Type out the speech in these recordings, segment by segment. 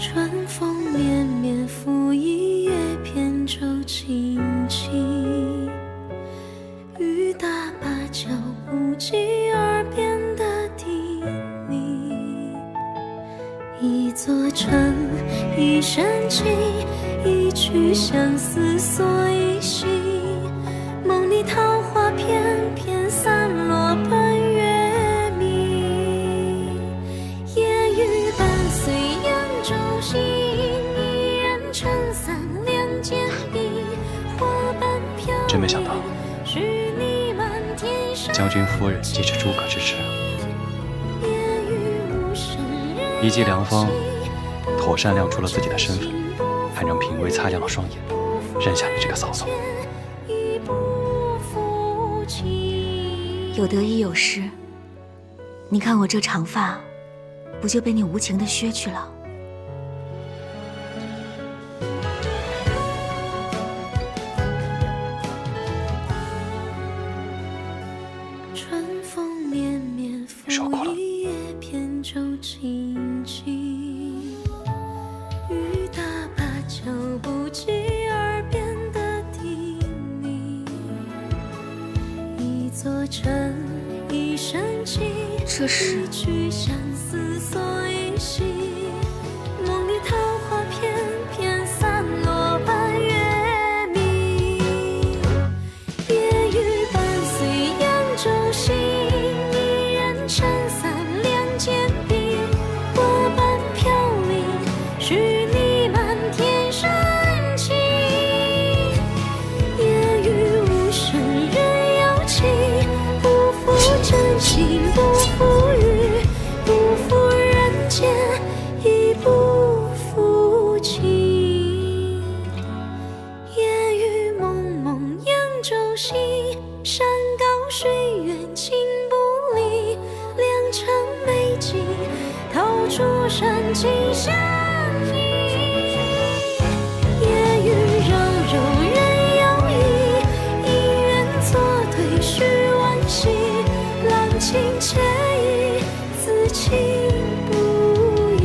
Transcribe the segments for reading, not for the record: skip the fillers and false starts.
春风绵绵，拂一叶扁舟轻轻，雨打芭蕉不及耳边的叮咛。一座城，一身情，一曲相思锁一心。梦里桃花片片散落奔月明。夜雨伴随扬州行，一人撑伞两肩并，花瓣飘零。真没想到，将军夫人既是诸葛之侄，一骑良方，妥善亮出了自己的身份，还让嫔尉擦亮了双眼，认下你这个嫂嫂。有得亦有失，你看我这长发，不就被你无情的削去了？春风绵绵，拂一叶扁舟轻轻，雨打芭蕉不及耳边的叮咛。一座城，一身情，这是一曲相思锁一心。梦里桃花片片散落半月明。夜雨伴随扬州行，一人撑伞两肩并，花瓣飘零，许你满天深情。夜雨无声人有情，不负真心不负雨，不负人间亦不负情。烟雨蒙蒙扬州行，山高水远情不离。良辰美景透出深情相依。夜雨柔柔人有意，姻缘作对须惋惜。郎情妾意，此情不移。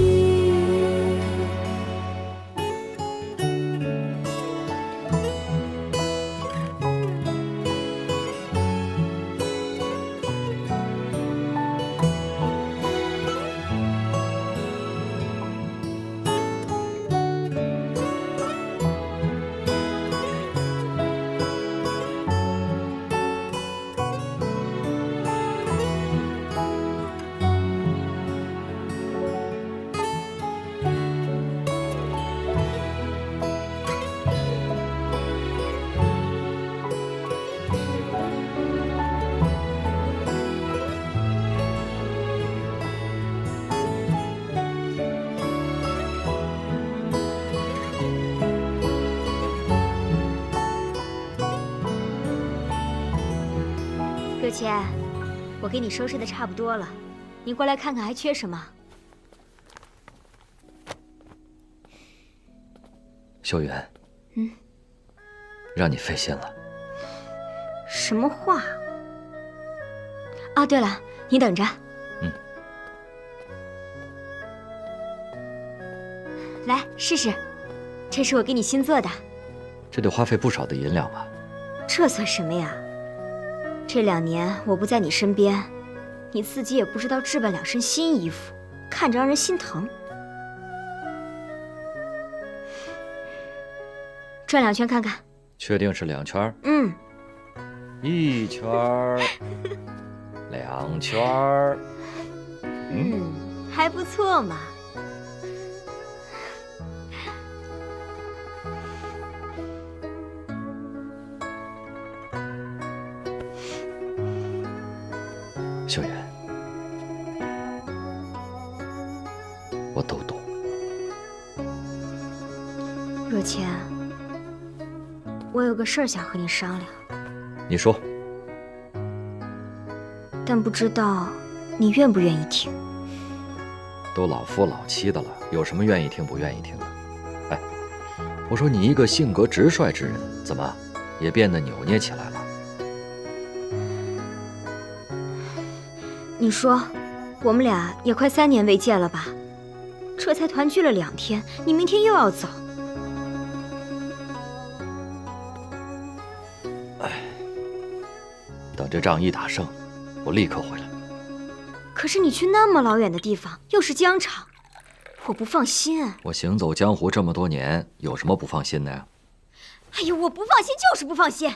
若谦，我给你收拾的差不多了，你过来看看还缺什么？秀媛，让你费心了。什么话？哦，对了，你等着。来试试，这是我给你新做的。这得花费不少的银两吧？这算什么呀？这2年我不在你身边，你自己也不知道置办2身新衣服，看着让人心疼。转2圈看看。确定是2圈？1圈，2圈。还不错嘛。秀媛，我都懂。若谦，我有个事儿想和你商量。你说。但不知道你愿不愿意听。都老夫老妻的了，有什么愿意听不愿意听的？哎，我说你一个性格直率之人，怎么也变得扭捏起来了？你说，我们俩也快3年未见了吧？这才团聚了2天，你明天又要走。等这仗一打胜，我立刻回来。可是你去那么老远的地方，又是疆场，我不放心啊。我行走江湖这么多年，有什么不放心的呀？哎呦，我不放心就是不放心。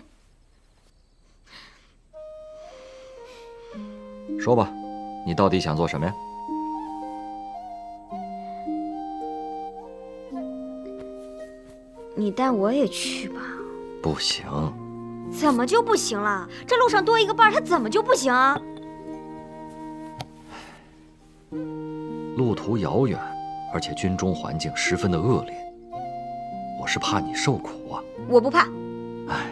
说吧，你到底想做什么呀？你带我也去吧。不行。怎么就不行了？这路上多一个伴儿，他怎么就不行啊？路途遥远，而且军中环境十分的恶劣，我是怕你受苦啊。我不怕。哎，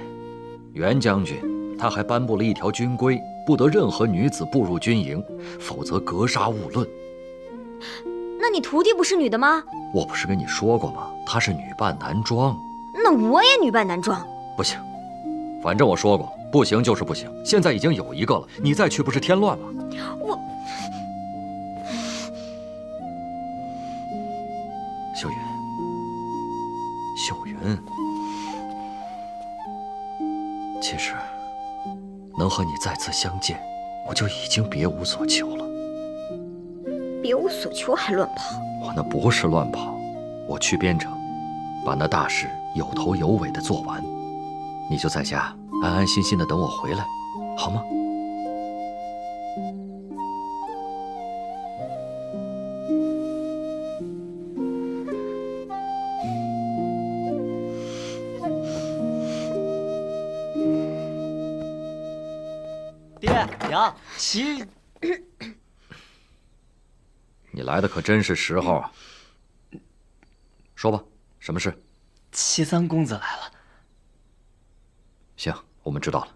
袁将军他还颁布了一条军规，不得任何女子步入军营，否则格杀勿论。那你徒弟不是女的吗？我不是跟你说过吗？她是女扮男装。那我也女扮男装。不行，反正我说过，不行就是不行。现在已经有一个了，你再去不是添乱吗？秀云，秀云，其实能和你再次相见，我就已经别无所求了。别无所求还乱跑？我那不是乱跑，我去边城，把那大事有头有尾的做完，你就在家安安心心的等我回来，好吗？爹娘，齐，你来的可真是时候啊！说吧，什么事？齐三公子来了。行，我们知道了。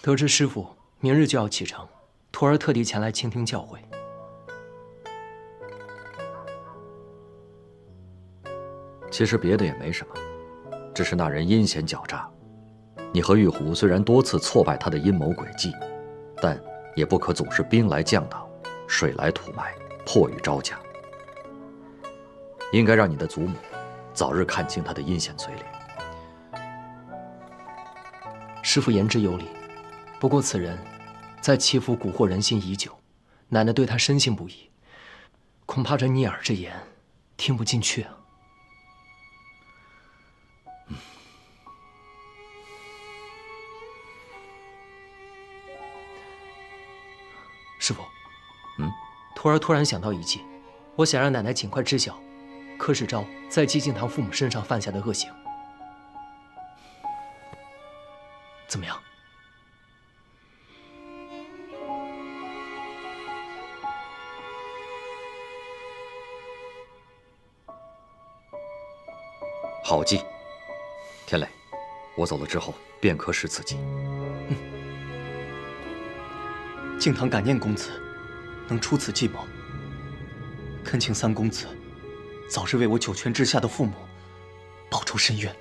得知师父明日就要启程，徒儿特地前来倾听教诲。其实别的也没什么，只是那人阴险狡诈。你和玉虎虽然多次挫败他的阴谋诡计，但也不可总是兵来将挡，水来土埋，迫于招架。应该让你的祖母早日看清他的阴险嘴脸。师父言之有理，不过此人在祈福蛊惑人心已久，奶奶对他深信不疑，恐怕这逆耳之言听不进去啊。师父，徒儿突然想到一计，我想让奶奶尽快知晓柯世昭在寂静堂父母身上犯下的恶行，怎么样？好计，天磊，我走了之后便可使此计。敬堂感念公子能出此计谋，恳请三公子早日为我九泉之下的父母报仇伸冤。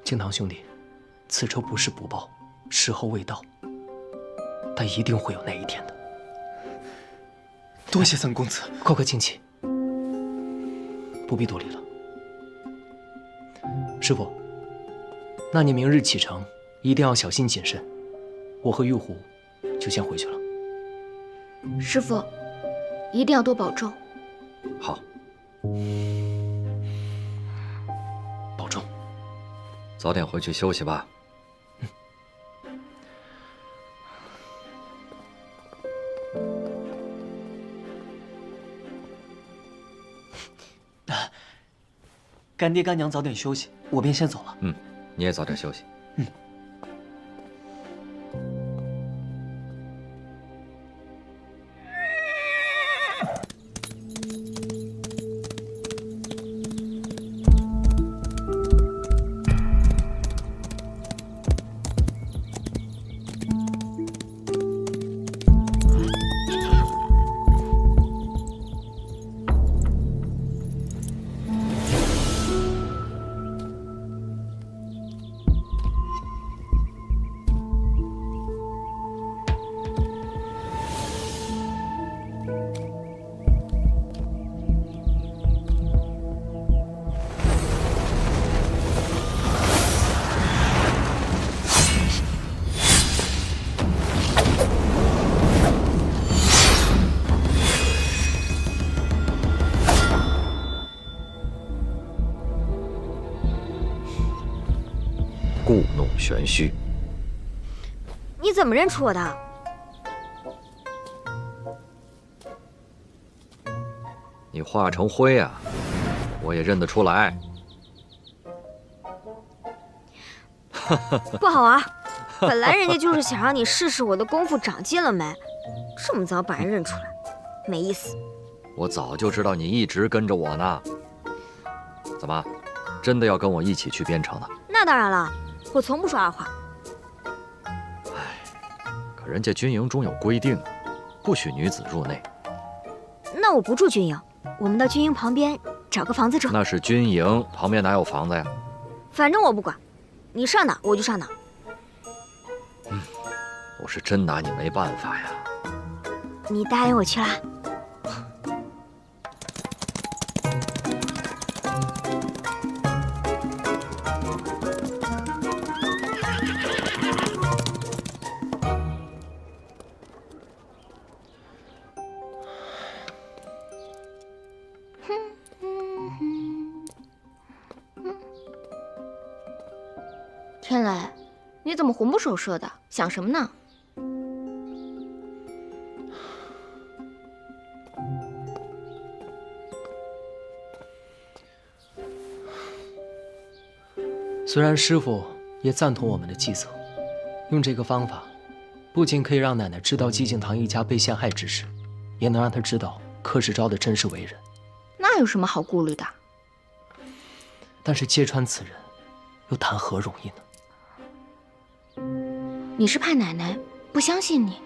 敬堂兄弟，此仇不是不报，时候未到，但一定会有那一天的。多谢三公子，快请起，不必多礼了。师父，那你明日启程一定要小心谨慎，我和玉虎就先回去了。师父，一定要多保重。好，保重，早点回去休息吧。干爹干娘早点休息，我便先走了。你也早点休息。故弄玄虚。你怎么认出我的？你化成灰啊，我也认得出来。不好玩，本来人家就是想让你试试我的功夫长进了没，这么早把人认出来，没意思。我早就知道你一直跟着我呢。怎么，真的要跟我一起去边城呢？那当然了，我从不说二话。可人家军营中有规定，不许女子入内。那我不住军营，我们到军营旁边找个房子住。那是军营，旁边哪有房子呀？反正我不管，你上哪我就上哪。我是真拿你没办法呀。你答应我去啦？天雷，你怎么魂不守舍的？想什么呢？虽然师傅也赞同我们的计策，用这个方法，不仅可以让奶奶知道寂静堂一家被陷害之事，也能让她知道柯世昭的真实为人。那有什么好顾虑的？但是揭穿此人，又谈何容易呢？你是怕奶奶不相信你？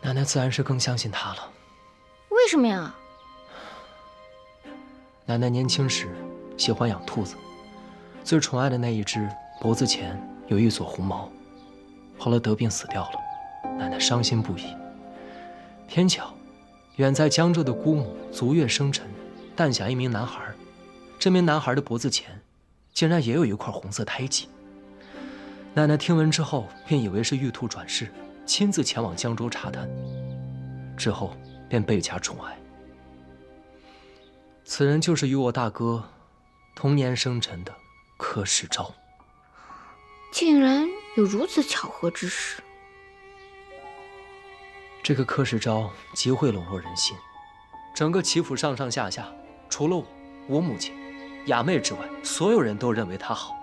奶奶自然是更相信他了。为什么呀？奶奶年轻时喜欢养兔子，最宠爱的那一只脖子前有一撮红毛，后来得病死掉了，奶奶伤心不已。偏巧，远在江浙的姑母足月生辰，诞下一名男孩，这名男孩的脖子前竟然也有一块红色胎记。奶奶听闻之后，便以为是玉兔转世，亲自前往江州查探，之后便倍加宠爱。此人就是与我大哥同年生辰的柯世昭。竟然有如此巧合之事。这个柯世昭极会笼络人心，整个齐府上上下下，除了我母亲、雅妹之外，所有人都认为他好。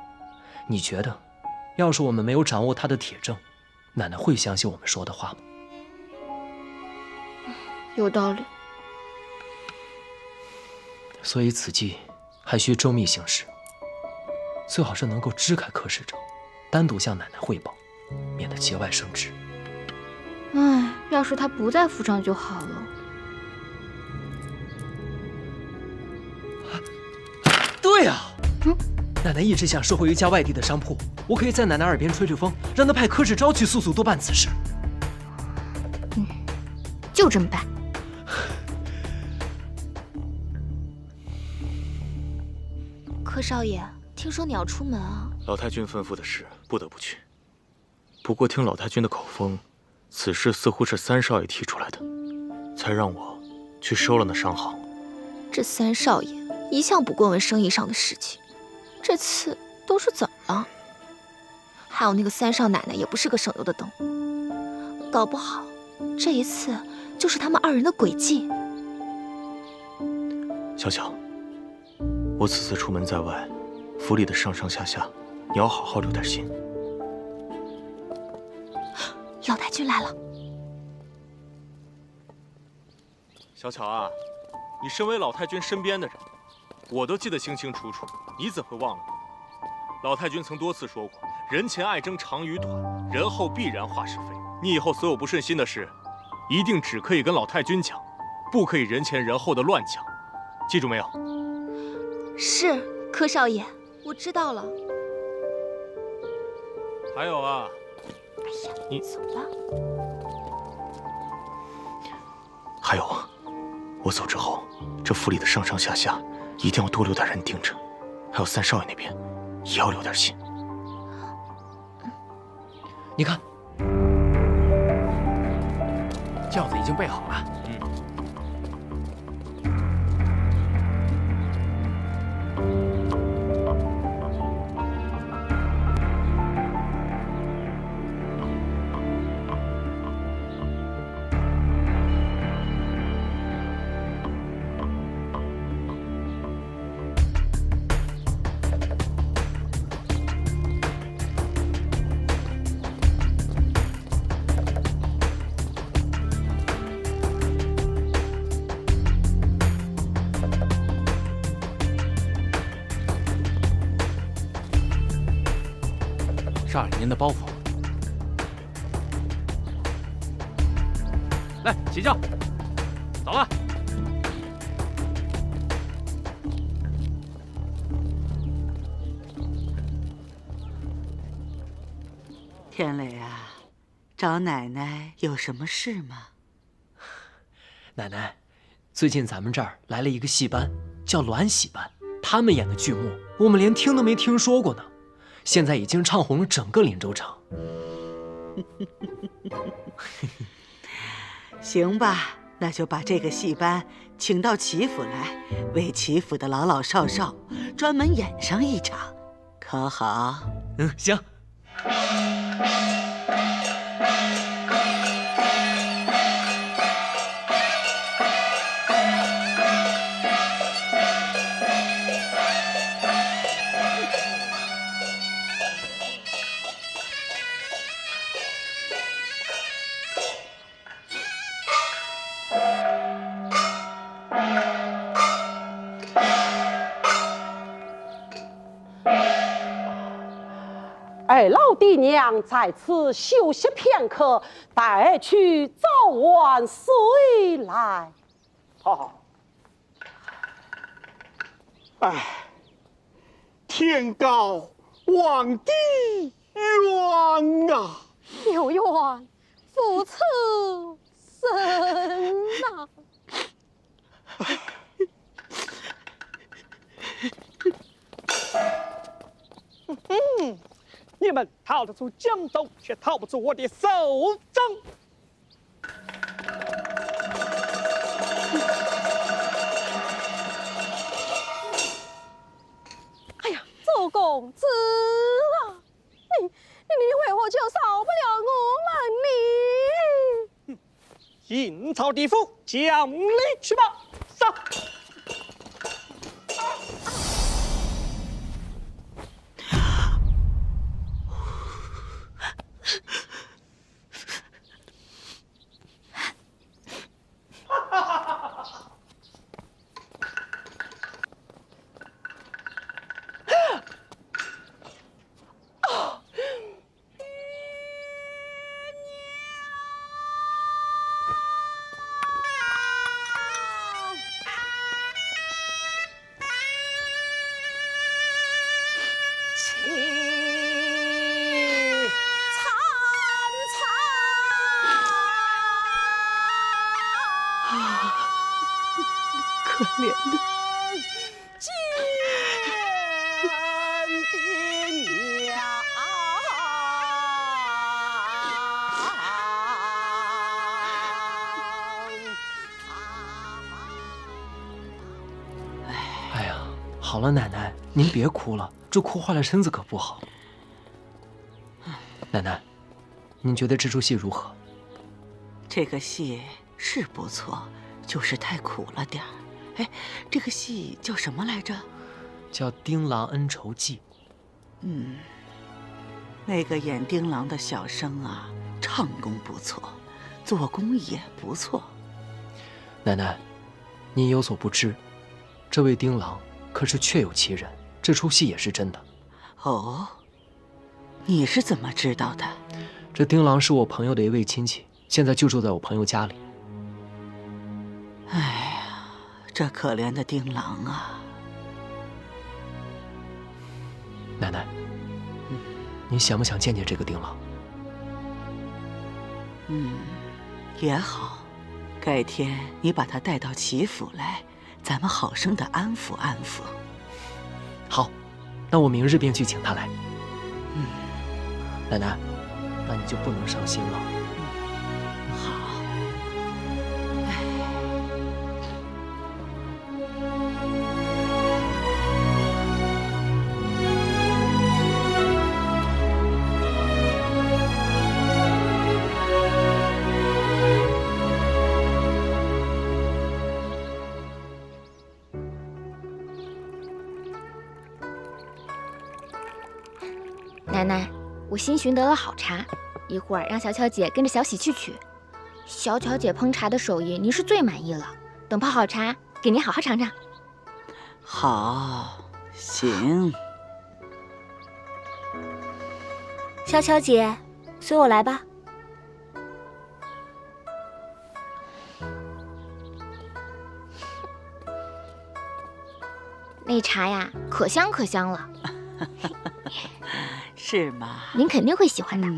你觉得，要是我们没有掌握他的铁证，奶奶会相信我们说的话吗？有道理。所以此计还需周密行事，最好是能够支开柯世昭，单独向奶奶汇报，免得节外生枝。唉，要是他不在府上就好了。对呀，奶奶一直想收回一家外地的商铺，我可以在奶奶耳边吹吹风，让她派柯世昭去速速督办此事。就这么办。柯少爷，听说你要出门啊？老太君吩咐的事，不得不去。不过听老太君的口风，此事似乎是三少爷提出来的，才让我去收了那商行。这三少爷一向不过问生意上的事情，这次都是怎么了？还有那个三少奶奶也不是个省油的灯，搞不好这一次就是他们二人的诡计。小巧，我此次出门在外，府里的上上下下，你要好好留点心。老太君来了。小巧啊，你身为老太君身边的人，我都记得清清楚楚，你怎会忘了呢？老太君曾多次说过，人前爱争长与短，人后必然话是非。你以后所有不顺心的事，一定只可以跟老太君讲，不可以人前人后的乱讲，记住没有？是，柯少爷，我知道了。还有啊，哎呀，你走了。还有啊，我走之后，这府里的上上下下一定要多留点人盯着，还有三少爷那边也要留点心。你看，轿子已经备好了。少爷您的包袱。来，起轿，走了。天磊啊，找奶奶有什么事吗？奶奶，最近咱们这儿来了一个戏班，叫鸾喜班，他们演的剧目，我们连听都没听说过呢。现在已经唱红了整个林州城。行吧，那就把这个戏班请到齐府来，为齐府的老老少少专门演上一场，可好？行。二老弟娘在此休息片刻，待去早晚随来。好。哎，天高望地远啊！有缘父此生啊！你们逃得出江东，却逃不出我的手掌。哎呀，周公子啊，你为何就少不了我们呢？阴曹地府，将你去吧！上。可怜的见爹娘。哎呀，好了，奶奶，您别哭了，这哭坏了身子可不好。奶奶，您觉得这出戏如何？这个戏是不错，就是太苦了点儿。哎，这个戏叫什么来着？叫《丁郎恩仇记》。那个演丁郎的小生啊，唱功不错，做工也不错。奶奶，您有所不知，这位丁郎可是确有其人，这出戏也是真的。哦，你是怎么知道的？这丁郎是我朋友的一位亲戚，现在就住在我朋友家里。哎呀，这可怜的丁郎啊！奶奶，您想不想见见这个丁郎？也好，改天你把他带到齐府来，咱们好生的安抚安抚。好，那我明日便去请他来。奶奶，那你就不能伤心了。好。奶奶，我新寻得了好茶，一会儿让小巧姐跟着小喜去取。小巧姐烹茶的手艺，您是最满意了。等泡好茶，给您好好尝尝。好，行。小巧姐，随我来吧。那茶呀，可香可香了。是吗？您肯定会喜欢的。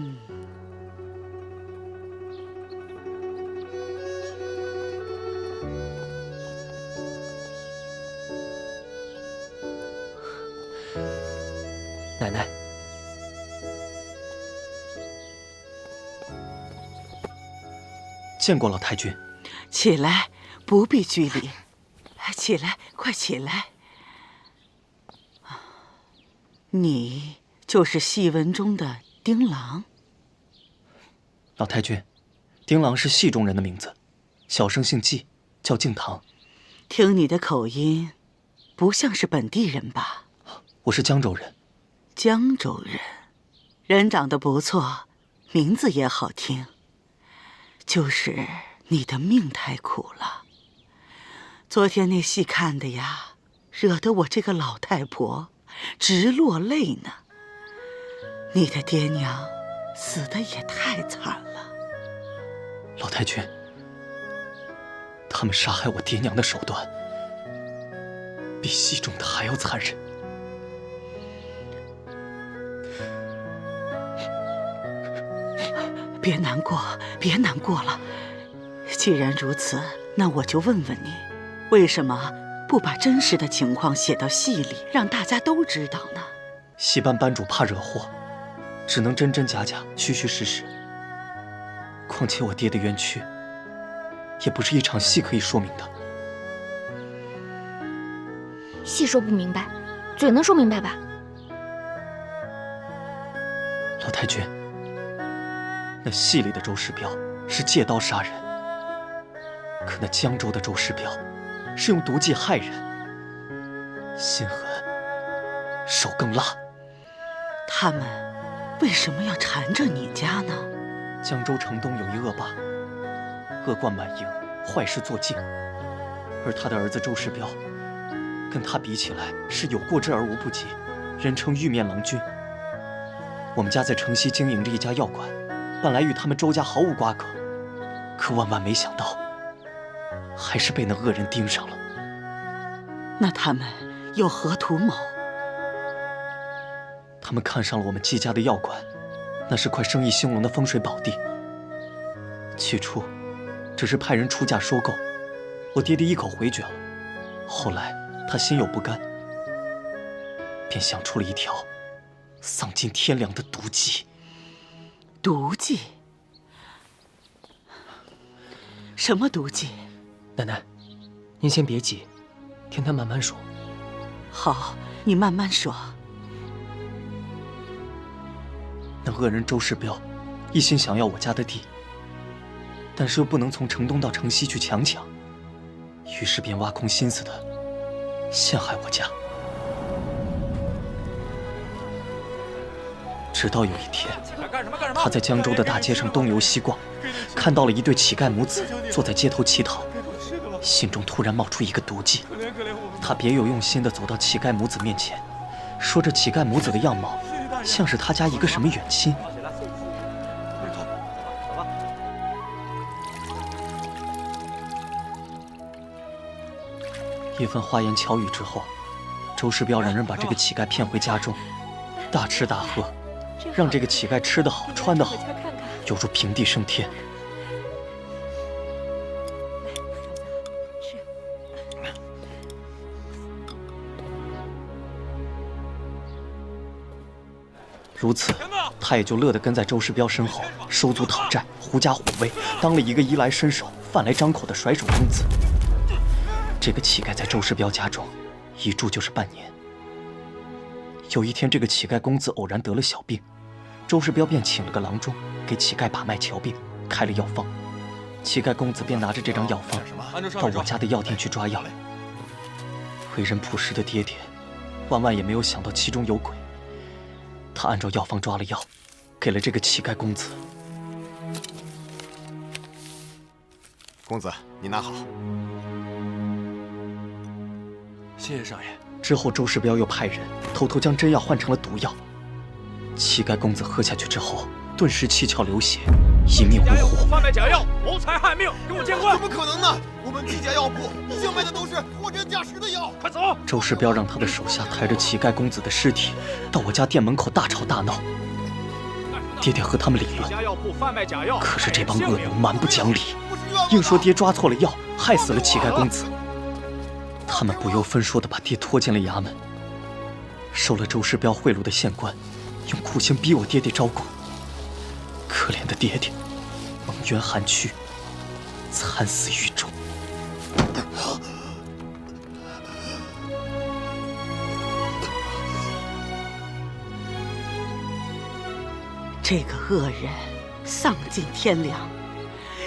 奶奶，见过老太君。起来，不必拘礼。起来，快起来。你就是戏文中的丁郎。老太君，丁郎是戏中人的名字，小生姓纪，叫敬堂。听你的口音，不像是本地人吧？我是江州人。江州人，人长得不错，名字也好听。就是你的命太苦了。昨天那戏看的呀，惹得我这个老太婆直落泪呢。你的爹娘死得也太惨了。老太君，他们杀害我爹娘的手段，比戏中的还要残忍。别难过，别难过了。既然如此，那我就问问你，为什么不把真实的情况写到戏里，让大家都知道呢？戏班班主怕惹祸，只能真真假假、虚虚实实。况且我爹的冤屈，也不是一场戏可以说明的。戏说不明白，嘴能说明白吧？老太君，那戏里的周世彪是借刀杀人，可那江州的周世彪是用毒计害人，心狠，手更辣。他们为什么要缠着你家呢？江州城东有一恶霸，恶贯满盈，坏事做尽，而他的儿子周世彪，跟他比起来是有过之而无不及，人称玉面郎君。我们家在城西经营着一家药馆，本来与他们周家毫无瓜葛，可万万没想到，还是被那恶人盯上了。那他们有何图谋？他们看上了我们季家的药馆，那是块生意兴隆的风水宝地。起初，只是派人出价收购，我爹爹一口回绝了。后来他心有不甘，便想出了一条丧尽天良的毒计。毒计？什么毒计？奶奶，您先别急，听他慢慢说。好，你慢慢说。那恶人周世彪一心想要我家的地，但是又不能从城东到城西去强抢，于是便挖空心思的陷害我家。直到有一天，他在江州的大街上东游西逛，看到了一对乞丐母子坐在街头乞讨，心中突然冒出一个毒计。他别有用心地走到乞丐母子面前，说这乞丐母子的样貌像是他家一个什么远亲。一番花言巧语之后，周世彪让人把这个乞丐骗回家中，大吃大喝，让这个乞丐吃得好穿得好，犹如平地升天。如此，他也就乐得跟在周世彪身后收租讨债，狐假虎威，当了一个衣来伸手、饭来张口的甩手公子。这个乞丐在周世彪家中一住就是半年。有一天，这个乞丐公子偶然得了小病，周世彪便请了个郎中给乞丐把脉瞧病，开了药方。乞丐公子便拿着这张药方到我家的药店去抓药。为人朴实的爹爹，万万也没有想到其中有鬼。他按照药方抓了药，给了这个乞丐公子。公子，你拿好。谢谢少爷。之后，周世彪又派人偷偷将真药换成了毒药，乞丐公子喝下去之后，顿时七窍流血，一命呜呼。贩卖假药，谋财害命，给我见官！怎么可能呢？我们季家药铺一向卖的都是货真价实的药。快走！周世彪让他的手下抬着乞丐公子的尸体到我家店门口大吵大闹。爹爹和他们理论，可是这帮恶奴蛮不讲理，硬说爹抓错了药，害死了乞丐公子。他们不由分说地把爹拖进了衙门。收了周世彪贿赂的县官，用酷刑逼我爹爹招供。可怜的爹爹，蒙冤寒屈，惨死狱中。这个恶人丧尽天良，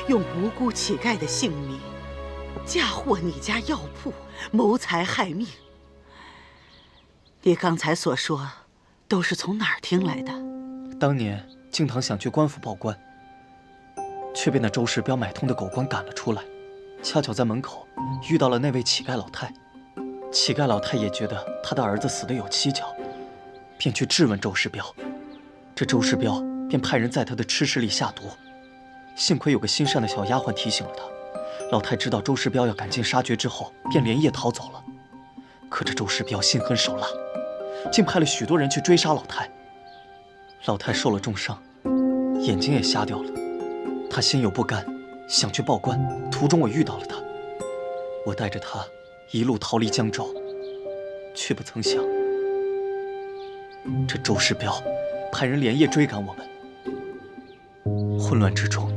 用无辜乞丐的性命嫁祸你家药铺，谋财害命。你刚才所说，都是从哪儿听来的？当年敬堂想去官府报官，却被那周世彪买通的狗官赶了出来。恰巧在门口遇到了那位乞丐老太，乞丐老太也觉得他的儿子死得有蹊跷，便去质问周世彪。这周世彪便派人在他的吃食里下毒，幸亏有个心善的小丫鬟提醒了他。老太知道周世彪要赶尽杀绝之后，便连夜逃走了。可这周世彪心狠手辣，竟派了许多人去追杀老太。老太受了重伤，眼睛也瞎掉了。她心有不甘，想去报官。途中我遇到了她，我带着她一路逃离江州，却不曾想这周世彪派人连夜追赶我们。混乱之中，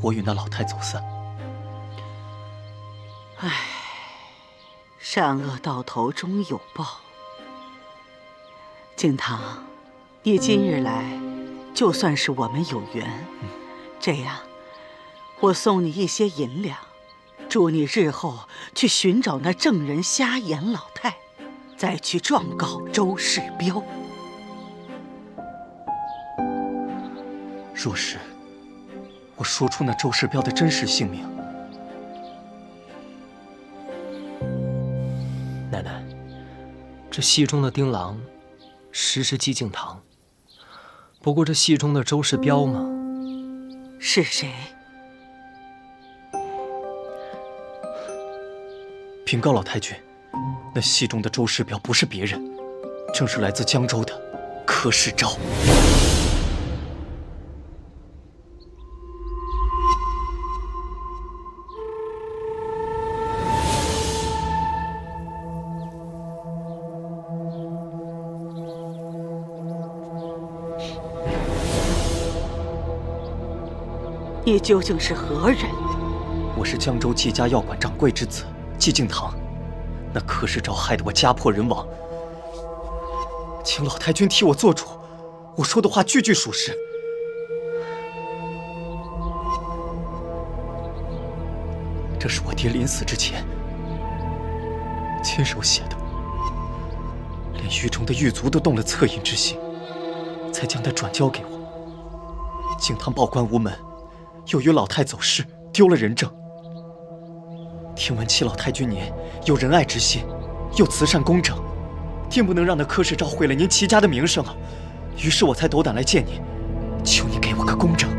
我与那老太走散。唉，善恶到头终有报。敬堂，你今日来，就算是我们有缘。这样，我送你一些银两，祝你日后去寻找那证人瞎眼老太，再去状告周世彪。若是我说出那周世彪的真实姓名，奶奶，这戏中的丁郎实是季敬堂，不过这戏中的周世彪嘛，是谁？禀告老太君，那戏中的周世彪不是别人，正是来自江州的柯世昭。你究竟是何人？我是江州季家药馆掌柜之子季敬堂，那柯世昭害得我家破人亡，请老太君替我做主，我说的话句句属实。这是我爹临死之前亲手写的，连狱中的狱卒都动了恻隐之心，才将它转交给我。敬堂报官无门，又与老太走失，丢了人证。听闻齐老太君您有仁爱之心，又慈善公正，定不能让那柯世昭毁了您齐家的名声啊！于是我才斗胆来见您，求您给我个公正。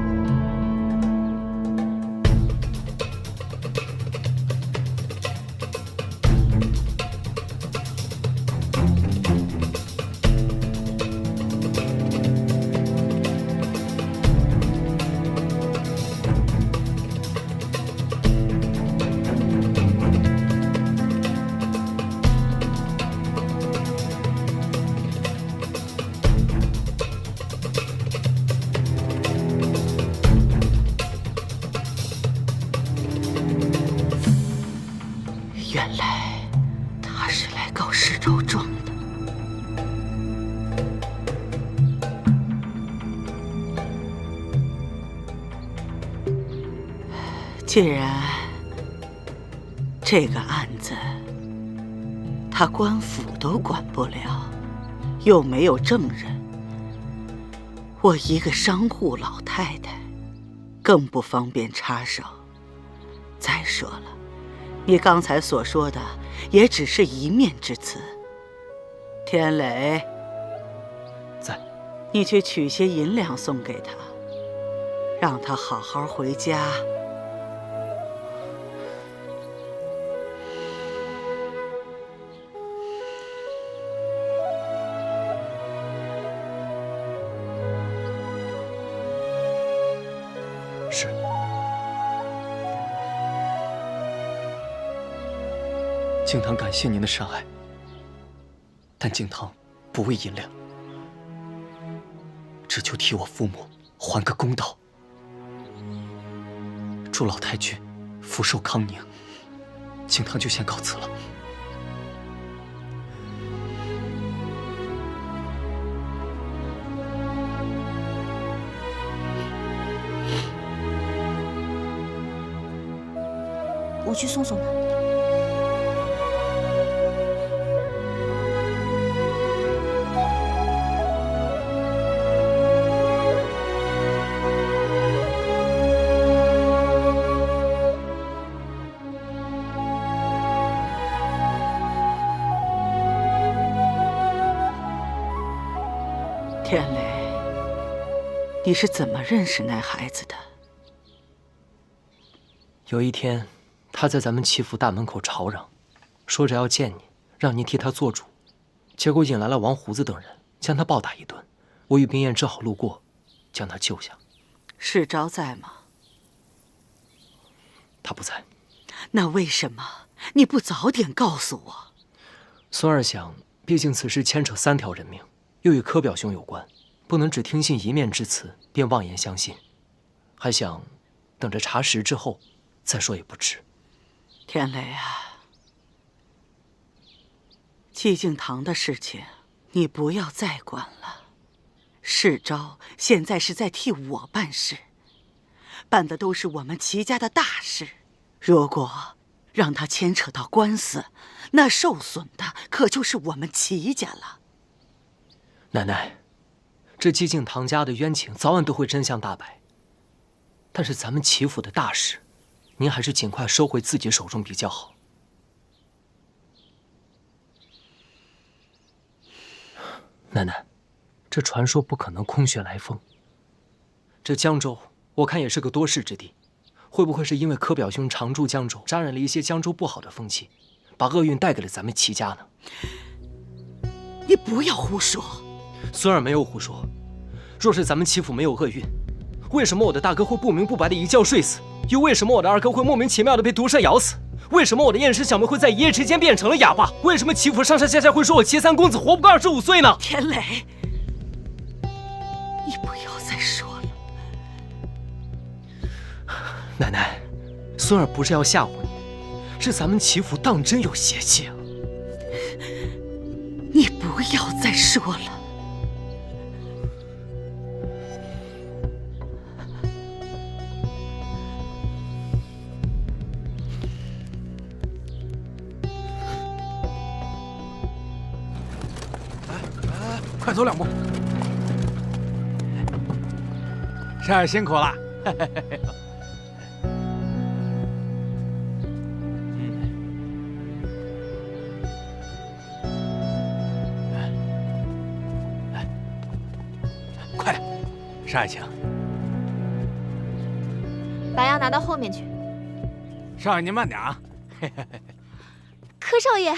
原来他是来告世昭状的。既然这个案子他官府都管不了，又没有证人，我一个商户老太太更不方便插手。再说了，你刚才所说的也只是一面之词。天磊，在。你去取些银两送给他，让他好好回家。是。敬堂感谢您的善爱，但敬堂不为银两，只求替我父母还个公道。祝老太君福寿康宁，敬堂就先告辞了。我去送送他。天雷，你是怎么认识那孩子的？有一天，他在咱们齐府大门口吵嚷，说着要见你，让您替他做主，结果引来了王胡子等人，将他暴打一顿。我与冰燕正好路过，将他救下。世昭在吗？他不在。那为什么你不早点告诉我？孙儿想，毕竟此事牵扯3条人命，又与柯表兄有关，不能只听信一面之词便妄言相信，还想等着查实之后再说也不迟。天雷啊，寂静堂的事情你不要再管了。世昭现在是在替我办事，办的都是我们齐家的大事。如果让他牵扯到官司，那受损的可就是我们齐家了。奶奶，这寂静堂家的冤情早晚都会真相大白，但是咱们齐府的大事，您还是尽快收回自己手中比较好。奶奶，这传说不可能空穴来风。这江州，我看也是个多事之地，会不会是因为柯表兄常驻江州，沾染了一些江州不好的风气，把厄运带给了咱们齐家呢？你不要胡说。孙儿没有胡说。若是咱们齐府没有厄运，为什么我的大哥会不明不白的一觉睡死？又为什么我的二哥会莫名其妙的被毒蛇咬死？为什么我的燕氏小妹会在一夜之间变成了哑巴？为什么齐府上上下下会说我齐三公子活不过25岁呢？天雷，你不要再说了。奶奶，孙儿不是要吓唬你，是咱们齐府当真有邪气啊！你不要再说了。快走2步。少爷辛苦了。快点，少爷请。把药拿到后面去。少爷您慢点啊。柯少爷。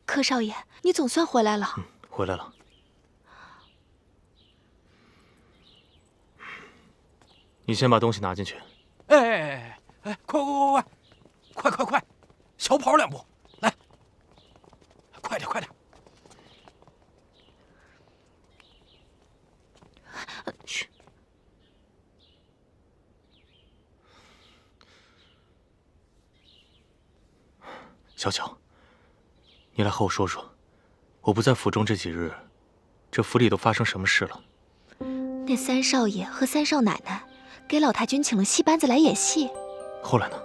柯少爷，你总算回来了。回来了。你先把东西拿进去。哎，快，小跑2步，来，快点。去。小巧。你来和我说说，我不在府中这几日，这府里都发生什么事了？那3少爷和3少奶奶给老太君请了戏班子来演戏。后来呢？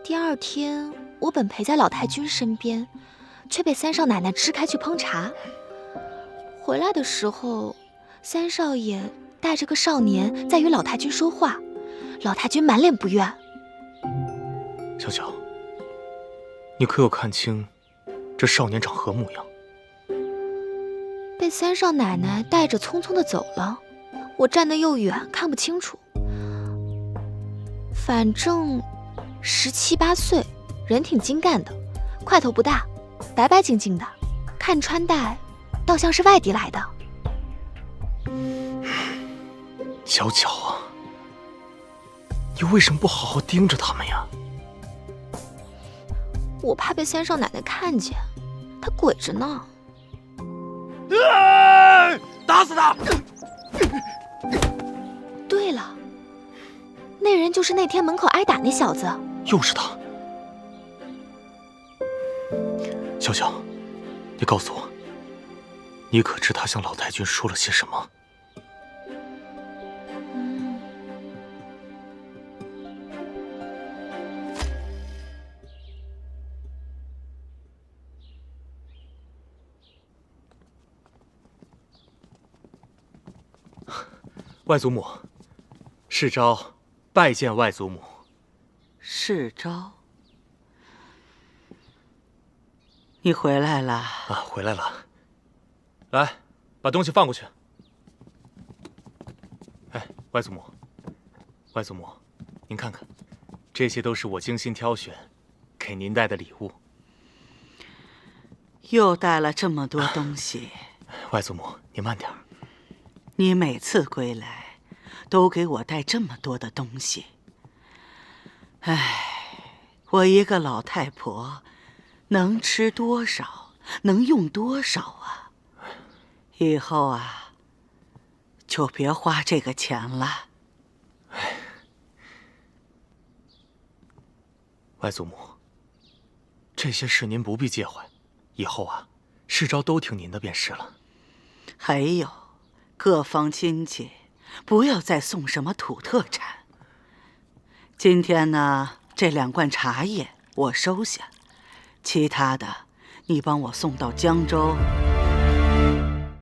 第2天，我本陪在老太君身边，却被3少奶奶支开去烹茶。回来的时候，3少爷带着个少年在与老太君说话，老太君满脸不悦。小巧，你可有看清这少年长何模样？被三少奶奶带着匆匆的走了，我站得又远，看不清楚。反正17、18岁，人挺精干的，块头不大，白白净净的，看穿戴倒像是外地来的。小巧啊，你为什么不好好盯着他们呀？我怕被三少奶奶看见，她鬼着呢。打死他！对了，那人就是那天门口挨打那小子。又是他。小巧，你告诉我，你可知他向老太君说了些什么？外祖母，世昭拜见外祖母。世昭，你回来了啊，回来了。来，把东西放过去。哎，外祖母，外祖母，您看看，这些都是我精心挑选给您带的礼物。又带了这么多东西。外祖母，您慢点。你每次归来，都给我带这么多的东西。唉，我一个老太婆，能吃多少，能用多少啊？以后啊，就别花这个钱了。外祖母，这些事您不必介怀，以后啊，世昭都听您的便是了。还有，各方亲戚，不要再送什么土特产。今天呢，这2罐茶叶我收下，其他的你帮我送到江州